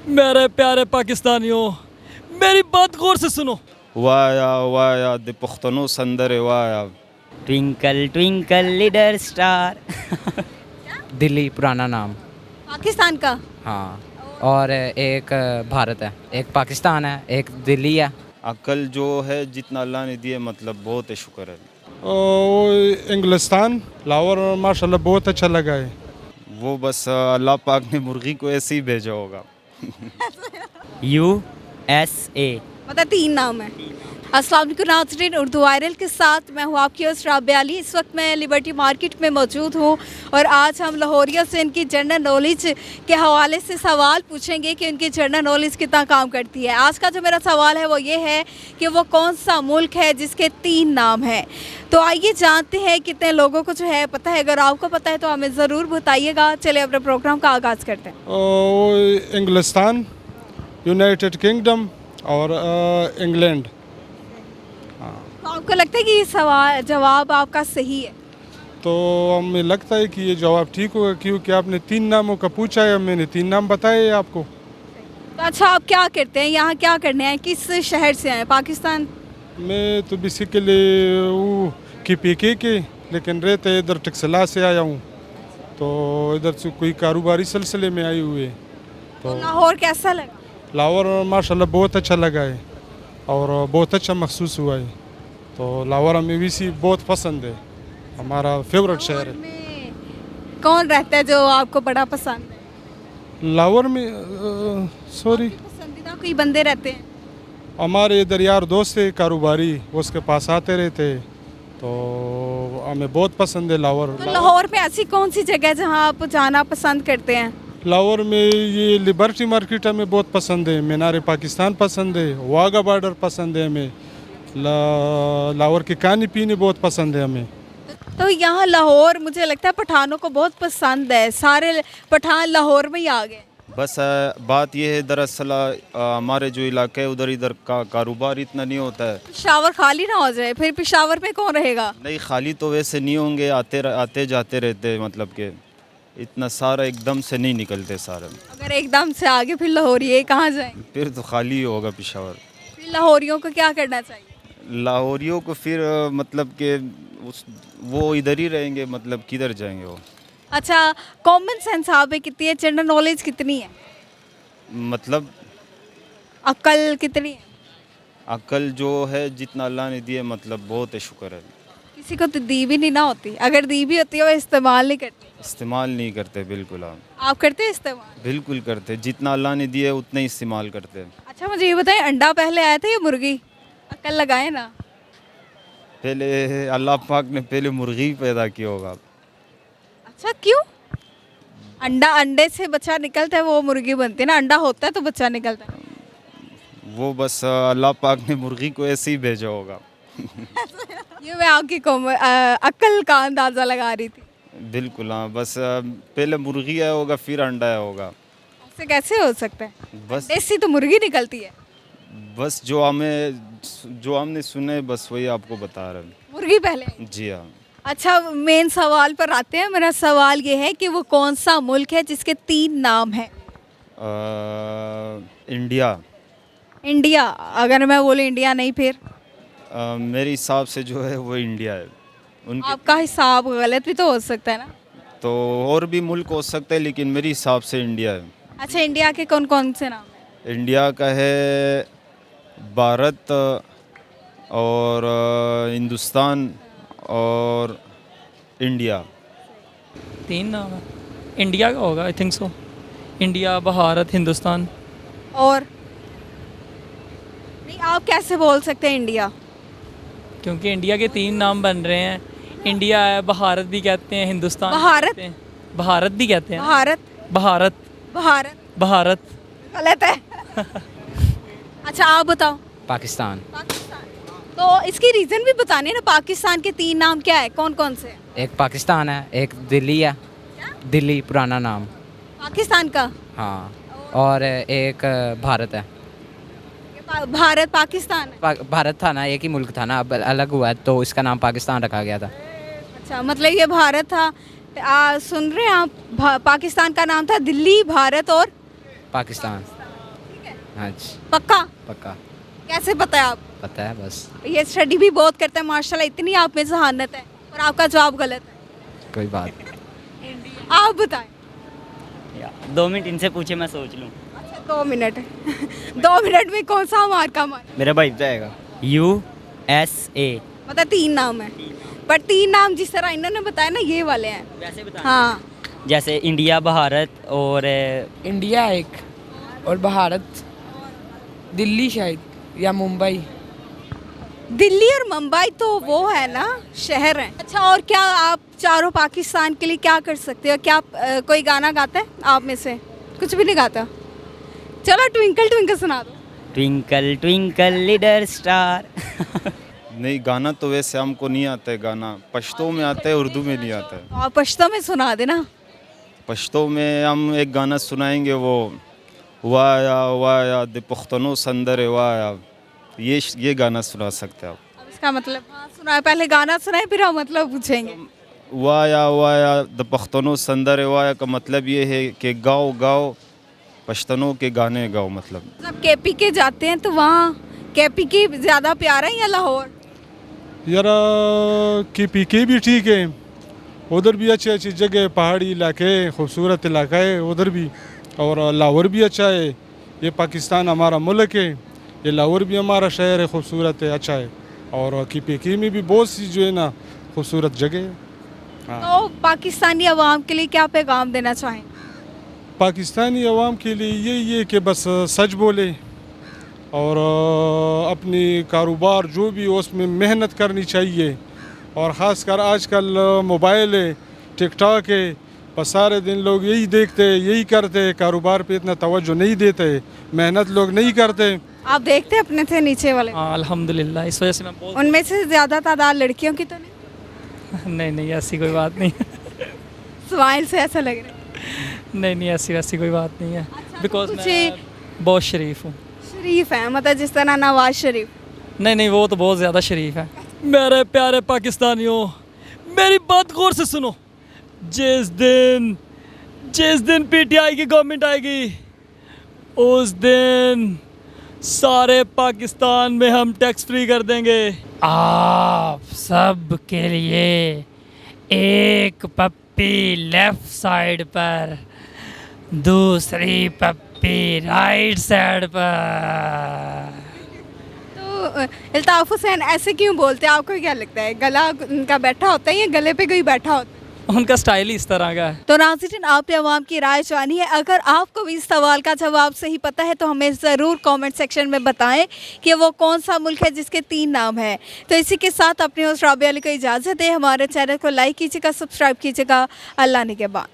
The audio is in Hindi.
मेरे प्यारे पाकिस्तानियों, मेरी बात गौर से सुनो। वाह या द पुख्तनो संदर वाह या twinkle twinkle little star. Delhi पुराना नाम। पाकिस्तान का। हाँ, और एक भारत है, एक पाकिस्तान है, एक दिल्ली है। अक्ल जो है जितना अल्लाह ने दिए मतलब बहुत है, शुक्र है। इंग्लिस्तान लाहौर माशाल्लाह बहुत अच्छा लगा है। वो बस अल्लाह पाक ने मुर्गी को ऐसे ही भेजा होगा। USA। मतलब 3 नाम है। अस्सलाम वालेकुम नाज़रीन, उर्दू वायरल के साथ मैं हूँ आपकी होस्ट राबिया अली। इस वक्त मैं लिबर्टी मार्केट में मौजूद हूँ और आज हम लाहौरियों से इनकी जनरल नॉलेज के हवाले से सवाल पूछेंगे कि उनकी जनरल नॉलेज कितना काम करती है। आज का जो मेरा सवाल है वो ये है कि वो कौन सा मुल्क है जिसके 3 नाम हैं। तो आइए जानते हैं कितने लोगों को जो है पता है। अगर आपको पता है तो हमें ज़रूर बताइएगा। चलिए अपने प्रोग्राम का आगाज़ करते हैं। इंग्लिस्तान, यूनाइटेड किंगडम और इंग्लैंड। तो आपको लगता है कि ये सवाल जवाब आपका सही है? तो हमें लगता है कि ये जवाब ठीक होगा क्योंकि आपने 3 नामों का पूछा है, मैंने 3 नाम बताए आपको। तो अच्छा, आप क्या करते हैं यहाँ, क्या करने हैं, किस शहर से आए? पाकिस्तान। मैं तो बेसिकली वो KPK के, लेकिन रहते इधर टक्सला से आया हूँ। तो इधर से कोई कारोबारी सिलसिले में आई हुई है। तो लाहौर कैसा लगा? लाहौर माशाल्लाह बहुत अच्छा लगा है और बहुत अच्छा महसूस हुआ है। तो लाहौर हमें भी बहुत पसंद है, हमारा फेवरेट शहर है। में कौन रहता है जो आपको बड़ा पसंद है? लाहौर में सॉरी पसंदीदा कोई बंदे रहते हैं? हमारे इधर यार दोस्त है कारोबारी, उसके पास आते रहते, तो हमें बहुत पसंद है लाहौर। तो लाहौर में ऐसी कौन सी जगह है जहाँ आप जाना पसंद करते हैं? लाहौर में ये लिबर्टी मार्केट हमें बहुत पसंद है, मीनार पाकिस्तान पसंद है, वाघा बॉर्डर पसंद है हमें, लाहौर की खाने पीने बहुत पसंद है हमें। तो यहाँ लाहौर मुझे लगता है पठानों को बहुत पसंद है, सारे पठान लाहौर में ही आ गए। बस बात यह है, दरअसल हमारे जो इलाके है उधर इधर का कारोबार इतना नहीं होता है। पेशावर खाली ना हो जाए, फिर पेशावर में कौन रहेगा? नहीं, खाली तो वैसे नहीं होंगे, आते जाते रहते, मतलब कि इतना सारा एकदम से नहीं निकलते सारे। अगर एकदम से आगे फिर लाहौरिये कहाँ जाएंगे? फिर तो खाली ही होगा पेशावर। फिर लाहौरियों को क्या करना चाहिए? लाहौरियों को फिर मतलब कि वो इधर ही रहेंगे, मतलब किधर जाएंगे वो। अच्छा, कॉमन सेंस आप में कितनी है, जनरल नॉलेज कितनी है, मतलब अक्ल कितनी है? अक्ल जो है जितना अल्लाह ने दिए मतलब बहुत है, शुक्र है। किसी को तो दी भी नहीं ना होती, अगर दी भी होती है वो इस्तेमाल नहीं करती। इस्तेमाल नहीं करते, बिल्कुल आप करते हैं इस्तेमाल? बिल्कुल करते, जितना अल्लाह ने दिए उतना ही इस्तेमाल करते हैं। अच्छा, मुझे ये बताएं, अंडा पहले आया था या मुर्गी? अक्ल लगाए ना। पहले अल्लाह पाक ने पहले मुर्गी ही पैदा किया होगा। अच्छा, क्यों? अंडा, अंडे से बच्चा निकलता है, वो मुर्गी बनती है ना। अंडा होता है तो बच्चा निकलता है। वो बस अल्लाह पाक ने मुर्गी को ऐसे ही भेजा होगा। ये मैं आपकी अक्ल का अंदाज़ा लगा रही थी। बिल्कुल हाँ, बस पहले मुर्गी आया होगा फिर अंडा आया होगा। ऐसे कैसे हो सकता है? बस देसी तो मुर्गी निकलती है। बस जो हमने सुना है बस वही आपको बता रहे हैं। मुर्गी पहले। जी हाँ। अच्छा, मेन सवाल पर आते हैं। मेरा सवाल ये है कि वो कौन सा मुल्क है जिसके 3 नाम हैं? इंडिया। इंडिया? अगर मैं बोलूँ इंडिया नहीं, फिर? मेरे हिसाब से जो है वो इंडिया है। उनके आपका हिसाब गलत भी तो हो सकता है ना। तो और भी मुल्क हो सकते हैं, लेकिन मेरे हिसाब से इंडिया है। अच्छा, इंडिया के कौन कौन से नाम हैं? इंडिया का है भारत और हिंदुस्तान और इंडिया। 3 नाम है। इंडिया का होगा, I think so. India, Bharat, Hindustan. और नहीं, आप कैसे बोल सकते हैं इंडिया? क्योंकि इंडिया के 3 नाम बन रहे हैं। इंडिया है, भारत भी कहते हैं, हिंदुस्तान भी भारत? कहते हैं। भारत भी कहते हैं। भारत? भारत। भारत भारत। गलत है। अच्छा, आप बताओ। पाकिस्तान। पाकिस्तान। तो इसकी रीज़न भी बताने ना। पाकिस्तान के 3 नाम क्या है, कौन कौन से? एक पाकिस्तान है, एक दिल्ली है। दिल्ली पुराना नाम। पाकिस्तान का। हाँ, और एक भारत है। भारत पाकिस्तान है। भारत था ना, एक ही मुल्क था ना, अब अलग हुआ है तो इसका नाम पाकिस्तान रखा गया था। अच्छा, मतलब ये भारत था। सुन रहे हैं आप? पाकिस्तान का नाम था दिल्ली, भारत और पाकिस्तान। हाँ जी पक्का? पक्का कैसे पता है आप? पता है बस। ये स्टडी भी बहुत करते हैं माशाल्लाह, इतनी आप में जहानत है और आपका जवाब गलत है। कोई बात नहीं। आप बताएं। 2 मिनट इनसे पूछे, मैं सोच लूँ। अच्छा 2 मिनट 2 मिनट में कौन सा मार्का मार? मेरा भाई जाएगा। USA। मतलब 3 नाम है, पर 3 नाम जिस तरह इन्होंने बताया ना ये वाले हैं। वैसे बता। हाँ जैसे इंडिया, भारत और इंडिया एक, और भारत दिल्ली शायद या मुंबई। दिल्ली और मुंबई तो वो है ना, शहर है। अच्छा, और क्या आप चारों पाकिस्तान के लिए क्या कर सकते हो? क्या कोई गाना गाता है आप में से? कुछ भी नहीं गाता? चलो ट्विंकल ट्विंकल सुना दो। Twinkle twinkle little star. नहीं, गाना तो वैसे हमको नहीं आता है, गाना पश्तो में आता है, उर्दू में नहीं आता है। तो आप पश्तो में सुना देना। पश्तो में हम एक गाना सुनाएंगे, वो वाया दे पुख्तनो संदर वाया, ये गाना सुना सकते हैं आप। अब इसका मतलब हाँ सुनाए, पहले गाना सुनाए फिर हम मतलब पूछेंगे। वाया द पुख्तनो संदर वाया का मतलब ये है कि गाओ गाओ, पश्तनों के गाने गाओ मतलब। जब केपी के जाते हैं तो वहाँ केपी की ज़्यादा प्यारा है या लाहौर? यार के भी ठीक है, उधर भी अच्छी अच्छी जगह, पहाड़ी इलाके, खूबसूरत इलाका है उधर भी, और लाहौर भी अच्छा है। ये पाकिस्तान हमारा मुल्क है, ये लाहौर भी हमारा शहर है, खूबसूरत है, अच्छा है। और के में भी बहुत सी जो है ना खूबसूरत जगह है। हाँ। तो पाकिस्तानी अवाम के लिए क्या पैगाम देना चाहें? पाकिस्तानी अवाम के लिए यही है कि बस सच बोले और अपनी कारोबार जो भी हो उसमें मेहनत करनी चाहिए। और ख़ासकर आजकल मोबाइल है, टिकटॉक है, बस सारे दिन लोग यही देखते यही करते, कारोबार पे इतना तवज्जो नहीं देते, मेहनत लोग नहीं करते। आप देखते अपने थे नीचे वाले? हाँ अल्हम्दुलिल्लाह, इस वजह से मैं बहुत उनमें से ज़्यादा तादाद लड़कियों की तो नहीं? नहीं ऐसी कोई बात नहीं। स्माइल से ऐसा लग रहा है। नहीं ऐसी वैसी कोई बात नहीं है, अच्छा, बिकॉज तो कुछ मैं बहुत शरीफ हूँ। शरीफ है, मतलब जिस तरह नवाज शरीफ। नहीं वो तो बहुत ज़्यादा शरीफ है। मेरे प्यारे पाकिस्तानियों, मेरी बात गौर से सुनो। जिस दिन पीटीआई की गवर्नमेंट आएगी, उस दिन सारे पाकिस्तान में हम टैक्स फ्री कर देंगे। आप सब के लिए एक पप्पी लेफ्ट साइड पर, दूसरी पप्पी राइट साइड पर। तो अल्ताफ हुसैन ऐसे क्यों बोलते हैं? आपको क्या लगता है, गला उनका बैठा होता है या गले पे कोई बैठा होता है? उनका स्टाइल ही इस तरह का है। तो नाज़रीन, आपने अवाम की राय जानी है। अगर आपको भी इस सवाल का जवाब सही पता है तो हमें ज़रूर कमेंट सेक्शन में बताएं कि वो कौन सा मुल्क है जिसके 3 नाम हैं। तो इसी के साथ अपने होस्ट राबिया अली को इजाज़त दें। हमारे चैनल को लाइक कीजिएगा, सब्सक्राइब कीजिएगा। अल्लाह निगहबान।